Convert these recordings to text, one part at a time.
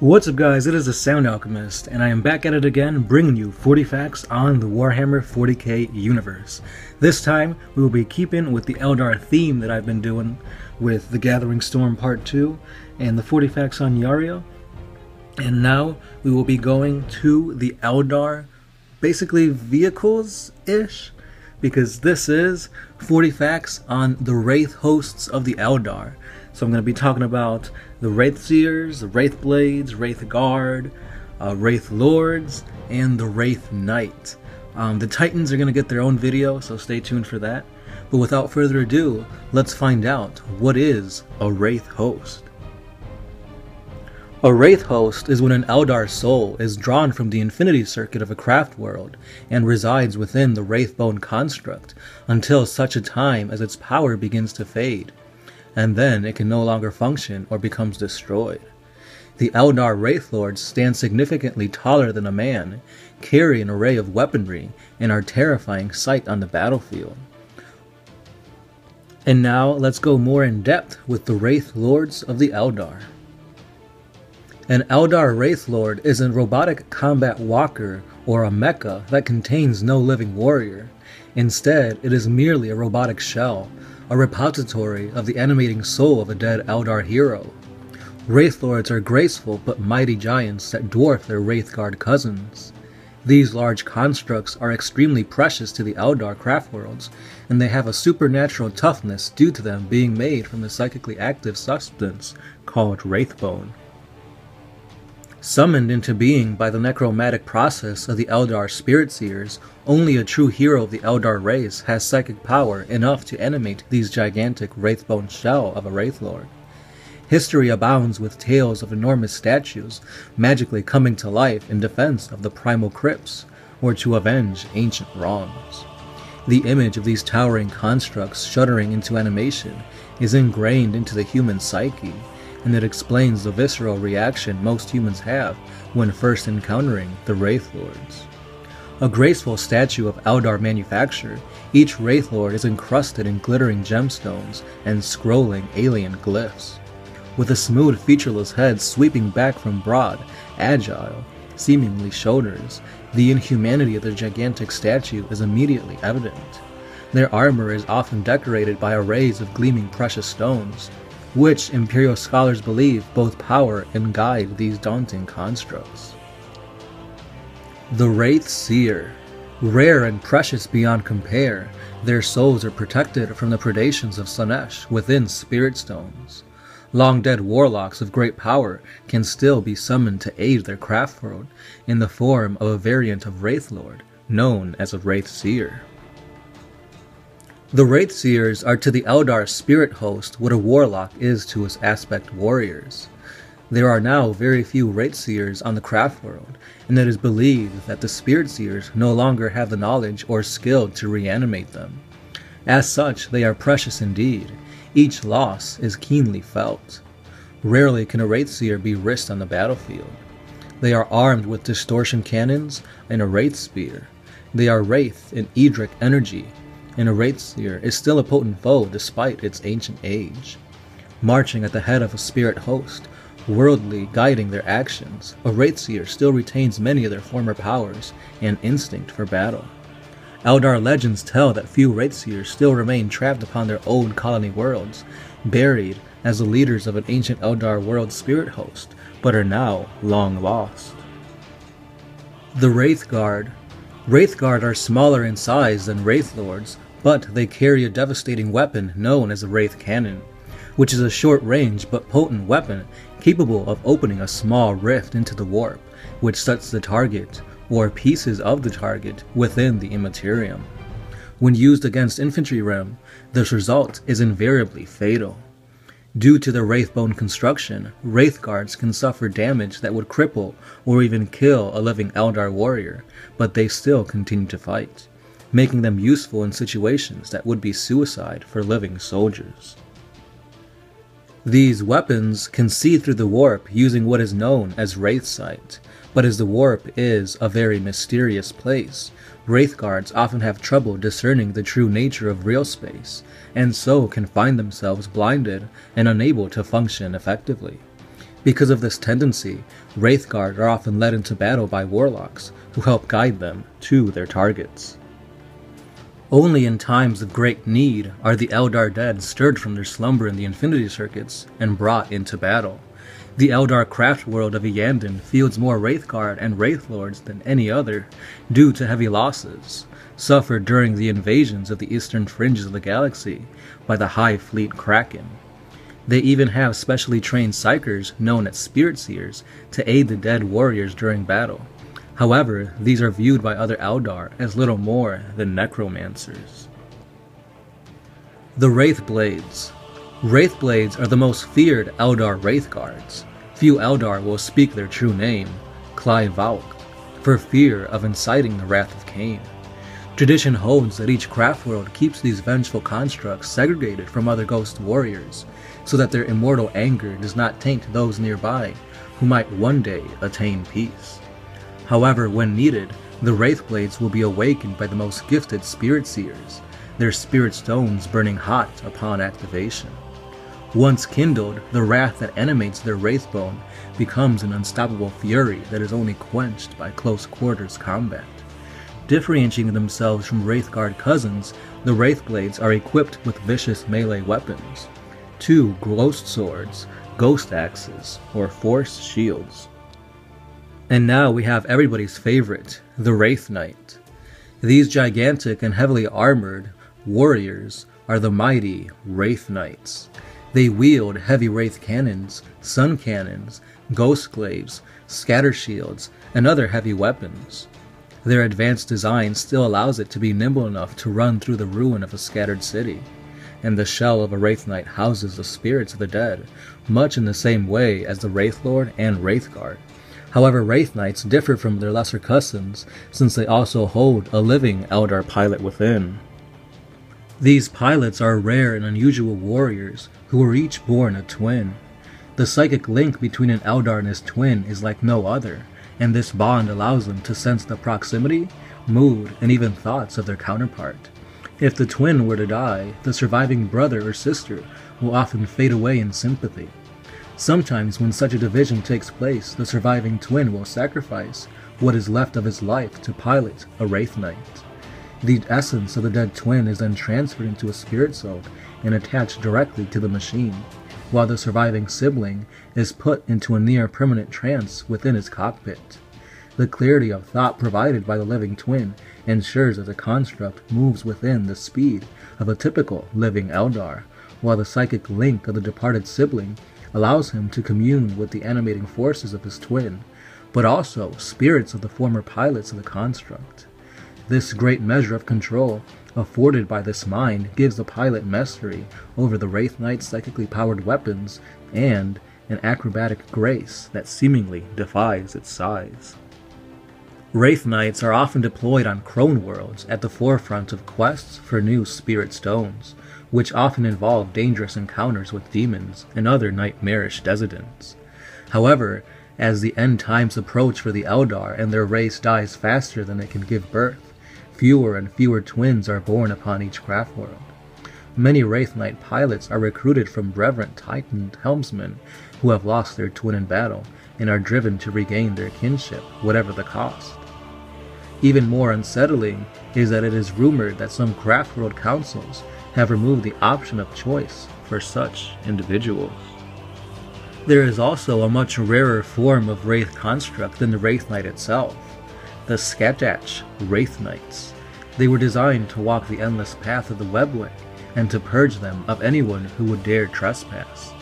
What's up guys, it is the Sound Alchemist, and I am back at it again, bringing you 40 facts on the Warhammer 40k universe. This time, we will be keeping with the Eldar theme that I've been doing with the Gathering Storm Part 2 and the 40 facts on Yario. And now, we will be going to the Eldar, basically vehicles-ish, because this is 40 facts on the Wraith hosts of the Eldar. So I'm going to be talking about the Wraith Seers, the Wraith Blades, Wraith Guard, Wraith Lords, and the Wraith Knight. The Titans are going to get their own video, so stay tuned for that. But without further ado, let's find out what is a Wraith host. A Wraith host is when an Eldar soul is drawn from the infinity circuit of a craft world and resides within the Wraithbone construct until such a time as its power begins to fade, and then it can no longer function or becomes destroyed. The Eldar Wraith Lords stand significantly taller than a man, carry an array of weaponry, and are terrifying sight on the battlefield. And now let's go more in depth with the Wraith Lords of the Eldar. An Eldar Wraith Lord is a robotic combat walker or a mecha that contains no living warrior. Instead, it is merely a robotic shell, a repository of the animating soul of a dead Eldar hero. Wraith Lords are graceful but mighty giants that dwarf their Wraith Guard cousins. These large constructs are extremely precious to the Eldar craft worlds, and they have a supernatural toughness due to them being made from a psychically active substance called Wraithbone. Summoned into being by the necromantic process of the Eldar Spirit Seers, only a true hero of the Eldar race has psychic power enough to animate these gigantic Wraithbone shell of a Wraith Lord. History abounds with tales of enormous statues magically coming to life in defense of the primal crypts, or to avenge ancient wrongs. The image of these towering constructs shuddering into animation is ingrained into the human psyche, and it explains the visceral reaction most humans have when first encountering the Wraith Lords. A graceful statue of Eldar manufacture, each Wraith Lord is encrusted in glittering gemstones and scrolling alien glyphs. With a smooth, featureless head sweeping back from broad, agile, seemingly shoulders, the inhumanity of the gigantic statue is immediately evident. Their armor is often decorated by arrays of gleaming precious stones, which Imperial scholars believe both power and guide these daunting constructs. The Wraith Seer. Rare and precious beyond compare, their souls are protected from the predations of Slanesh within spirit stones. Long-dead warlocks of great power can still be summoned to aid their craft world in the form of a variant of Wraith Lord, known as a Wraith Seer. The Wraith Seers are to the Eldar spirit host what a warlock is to his aspect warriors. There are now very few Wraith Seers on the craft world, and it is believed that the Spirit Seers no longer have the knowledge or skill to reanimate them. As such, they are precious indeed. Each loss is keenly felt. Rarely can a Wraith Seer be risked on the battlefield. They are armed with distortion cannons and a Wraith Spear. They are Wraith and Edric energy, and a Wraith Seer is still a potent foe despite its ancient age. Marching at the head of a spirit host, worldly guiding their actions, a Wraith Seer still retains many of their former powers and instinct for battle. Eldar legends tell that few Wraith Seers still remain trapped upon their old colony worlds, buried as the leaders of an ancient Eldar world spirit host, but are now long lost. The Wraith Guard. Wraith Guard are smaller in size than Wraith Lords, but they carry a devastating weapon known as a Wraith Cannon, which is a short-range but potent weapon capable of opening a small rift into the warp, which sets the target, or pieces of the target, within the immaterium. When used against infantry rem, the result is invariably fatal. Due to the Wraithbone construction, Wraith Guards can suffer damage that would cripple or even kill a living Eldar warrior, but they still continue to fight, making them useful in situations that would be suicide for living soldiers. These weapons can see through the warp using what is known as Wraith Sight, but as the warp is a very mysterious place, Wraith Guards often have trouble discerning the true nature of real space, and so can find themselves blinded and unable to function effectively. Because of this tendency, Wraith Guard are often led into battle by warlocks, who help guide them to their targets. Only in times of great need are the Eldar dead stirred from their slumber in the Infinity Circuits and brought into battle. The Eldar craft world of Iyanden fields more Wraith Guard and Wraith Lords than any other, due to heavy losses suffered during the invasions of the eastern fringes of the galaxy by the High Fleet Kraken. They even have specially trained psychers known as Spirit Seers to aid the dead warriors during battle. However, these are viewed by other Eldar as little more than necromancers. The Wraith Blades. Wraith Blades are the most feared Eldar Wraith Guards. Few Eldar will speak their true name, Vauk, for fear of inciting the wrath of Cain. Tradition holds that each craft world keeps these vengeful constructs segregated from other ghost warriors, so that their immortal anger does not taint those nearby who might one day attain peace. However, when needed, the Wraith Blades will be awakened by the most gifted Spirit Seers, their spirit stones burning hot upon activation. Once kindled, the wrath that animates their Wraithbone becomes an unstoppable fury that is only quenched by close quarters combat. Differentiating themselves from Wraith Guard cousins, the Wraith Blades are equipped with vicious melee weapons: 2 Ghost Swords, Ghost Axes, or Force Shields. And now we have everybody's favorite, the Wraith Knight. These gigantic and heavily armored warriors are the mighty Wraith Knights. They wield heavy Wraith cannons, sun cannons, ghost glaives, scatter shields, and other heavy weapons. Their advanced design still allows it to be nimble enough to run through the ruin of a scattered city, and the shell of a Wraith Knight houses the spirits of the dead, much in the same way as the Wraith Lord and Wraith Guard. However, Wraith Knights differ from their lesser cousins, since they also hold a living Eldar pilot within. These pilots are rare and unusual warriors who were each born a twin. The psychic link between an Eldar and his twin is like no other, and this bond allows them to sense the proximity, mood, and even thoughts of their counterpart. If the twin were to die, the surviving brother or sister will often fade away in sympathy. Sometimes when such a division takes place, the surviving twin will sacrifice what is left of his life to pilot a Wraith Knight. The essence of the dead twin is then transferred into a spirit soul and attached directly to the machine, while the surviving sibling is put into a near-permanent trance within his cockpit. The clarity of thought provided by the living twin ensures that the construct moves within the speed of a typical living Eldar, while the psychic link of the departed sibling allows him to commune with the animating forces of his twin, but also spirits of the former pilots of the construct. This great measure of control afforded by this mind gives the pilot mastery over the Wraith Knight's psychically powered weapons and an acrobatic grace that seemingly defies its size. Wraith Knights are often deployed on Crone worlds at the forefront of quests for new spirit stones, which often involve dangerous encounters with demons and other nightmarish descendants. However, as the end times approach for the Eldar and their race dies faster than it can give birth, fewer and fewer twins are born upon each craft world. Many Wraith Knight pilots are recruited from reverent Titan helmsmen who have lost their twin in battle and are driven to regain their kinship, whatever the cost. Even more unsettling is that it is rumored that some craft world councils have removed the option of choice for such individuals. There is also a much rarer form of Wraith construct than the Wraith Knight itself, the Skatach Wraith Knights. They were designed to walk the endless path of the webway and to purge them of anyone who would dare trespass.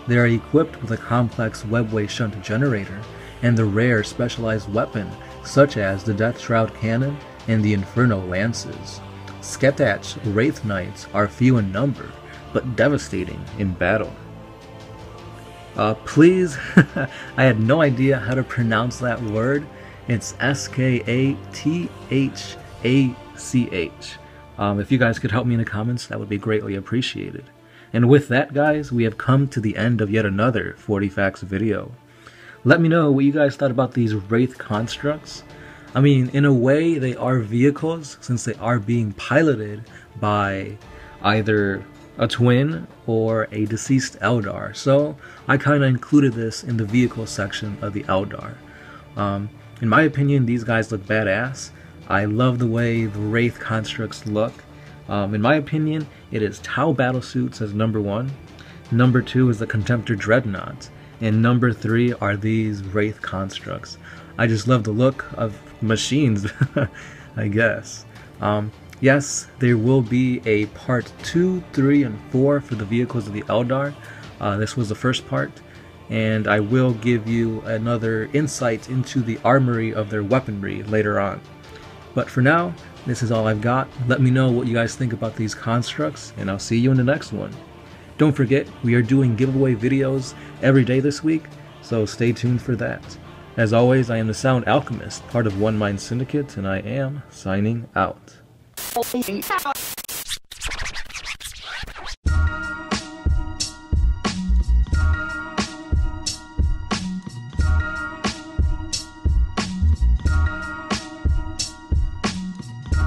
They are equipped with a complex webway shunt generator and the rare specialized weapon such as the Death Shroud Cannon and the Inferno Lances. Skatach Wraith Knights are few in number, but devastating in battle. Please, I had no idea how to pronounce that word. It's Skathach. If you guys could help me in the comments, that would be greatly appreciated. And with that, guys, we have come to the end of yet another 40 Facts video. Let me know what you guys thought about these Wraith constructs. I mean, in a way, they are vehicles, since they are being piloted by either a twin, or a deceased Eldar. So I kind of included this in the vehicle section of the Eldar. In my opinion, these guys look badass. I love the way the Wraith constructs look. In my opinion, it is Tau battlesuits as number 1. Number 2 is the Contemptor Dreadnought. And number 3 are these Wraith constructs. I just love the look of machines, I guess. Yes, there will be a part 2, 3, and 4 for the vehicles of the Eldar. This was the first part, and I will give you another insight into the armory of their weaponry later on. But for now, this is all I've got. Let me know what you guys think about these constructs, and I'll see you in the next one. Don't forget, we are doing giveaway videos every day this week, so stay tuned for that. As always, I am the Sound Alchemist, part of One Mind Syndicate, and I am signing out.